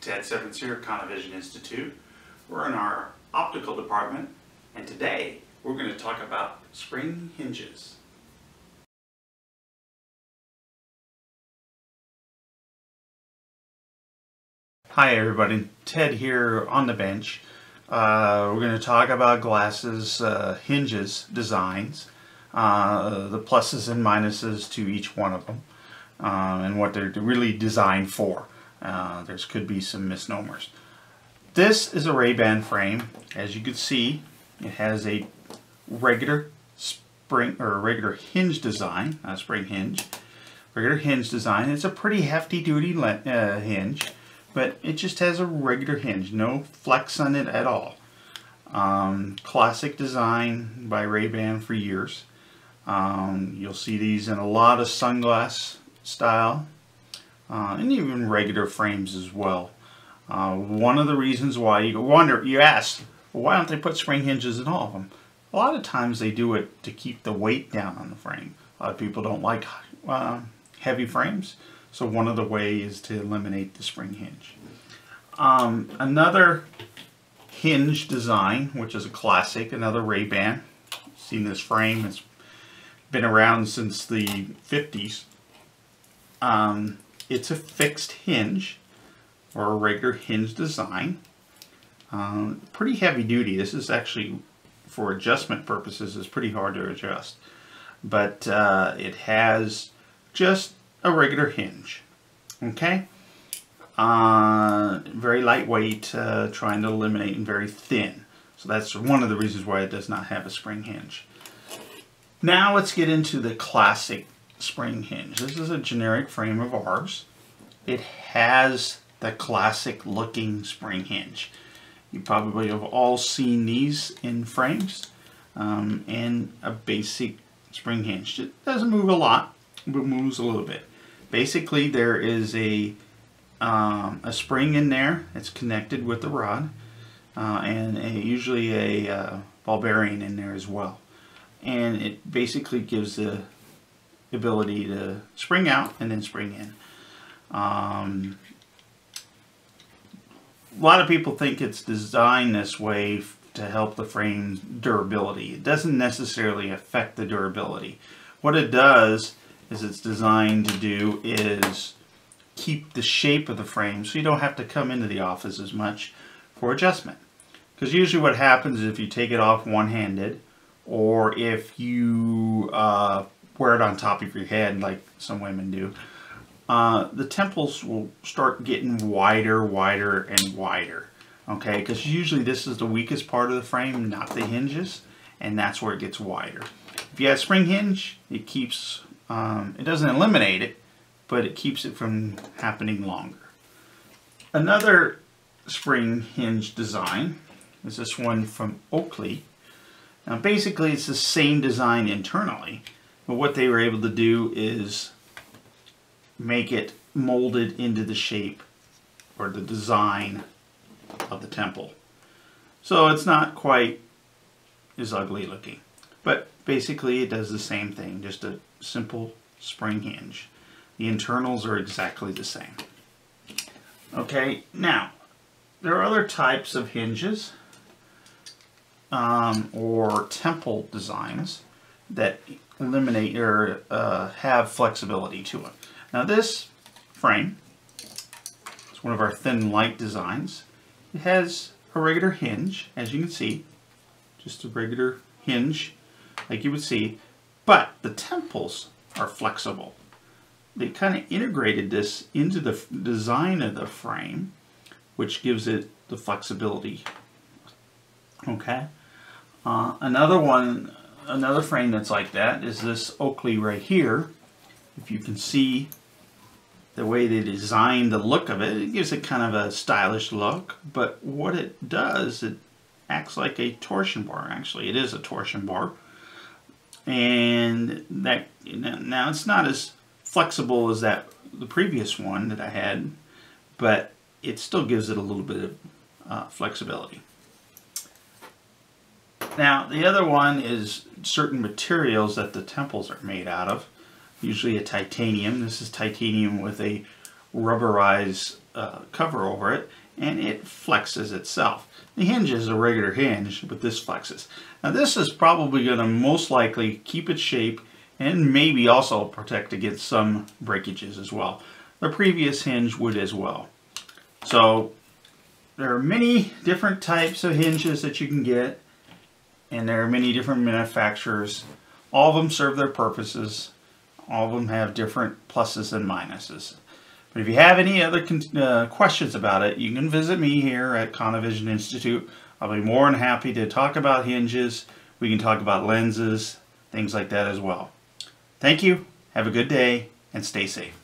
Ted Sevens here at Khanna Vision Institute. We're in our optical department, and today we're going to talk about spring hinges. Hi everybody, Ted here on the bench. We're going to talk about glasses, hinges, designs, the pluses and minuses to each one of them, and what they're really designed for. There could be some misnomers. This is a Ray-Ban frame. As you can see, it has a regular spring or regular hinge design, not a spring hinge, regular hinge design. It's a pretty hefty duty hinge, but it just has a regular hinge, no flex on it at all. Classic design by Ray-Ban for years. You'll see these in a lot of sunglass style. And even regular frames as well. One of the reasons why you ask, well, why don't they put spring hinges in all of them? A lot of times they do it to keep the weight down on the frame. A lot of people don't like heavy frames, so one of the ways is to eliminate the spring hinge. Another hinge design, which is a classic, another Ray-Ban. Seen this frame, it's been around since the 50s. It's a fixed hinge, or a regular hinge design. Pretty heavy duty. This is actually, for adjustment purposes, is pretty hard to adjust. But it has just a regular hinge. Okay? Very lightweight, trying to eliminate, and very thin. So that's one of the reasons why it does not have a spring hinge. Now let's get into the classic spring hinge. This is a generic frame of ours. It has the classic looking spring hinge. You probably have all seen these in frames, and a basic spring hinge. It doesn't move a lot, but moves a little bit. Basically, there is a spring in there that's connected with the rod, and usually a ball bearing in there as well. And it basically gives the ability to spring out and then spring in. A lot of people think it's designed this way to help the frame's durability. It doesn't necessarily affect the durability. What it does is it's designed to do is keep the shape of the frame so you don't have to come into the office as much for adjustment. Because usually what happens is if you take it off one-handed, or if you wear it on top of your head like some women do, the temples will start getting wider, wider, and wider. Okay, because usually this is the weakest part of the frame, not the hinges, and that's where it gets wider. If you have a spring hinge, it keeps, it doesn't eliminate it, but it keeps it from happening longer. Another spring hinge design is this one from Oakley. Now basically it's the same design internally, but what they were able to do is make it molded into the shape or the design of the temple. So it's not quite as ugly looking, but basically it does the same thing, just a simple spring hinge. The internals are exactly the same. Okay, now there are other types of hinges or temple designs that eliminate or have flexibility to it. Now this frame is one of our thin light designs. It has a regular hinge, as you can see, just a regular hinge like you would see, but the temples are flexible. They kind of integrated this into the design of the frame, which gives it the flexibility. Okay. Another frame that's like that is this Oakley right here. If you can see the way they designed the look of it, it gives it kind of a stylish look, but what it does, it acts like a torsion bar. Actually, it is a torsion bar. And that, now it's not as flexible as the previous one that I had, but it still gives it a little bit of flexibility. Now the other one is certain materials that the temples are made out of, usually a titanium. This is titanium with a rubberized cover over it, and it flexes itself. The hinge is a regular hinge, but this flexes. Now this is probably going to most likely keep its shape and maybe also protect against some breakages as well. The previous hinge would as well. So there are many different types of hinges that you can get, and there are many different manufacturers. All of them serve their purposes. All of them have different pluses and minuses. But if you have any other questions about it, you can visit me here at Khanna Vision Institute. I'll be more than happy to talk about hinges. We can talk about lenses, things like that as well. Thank you, have a good day, and stay safe.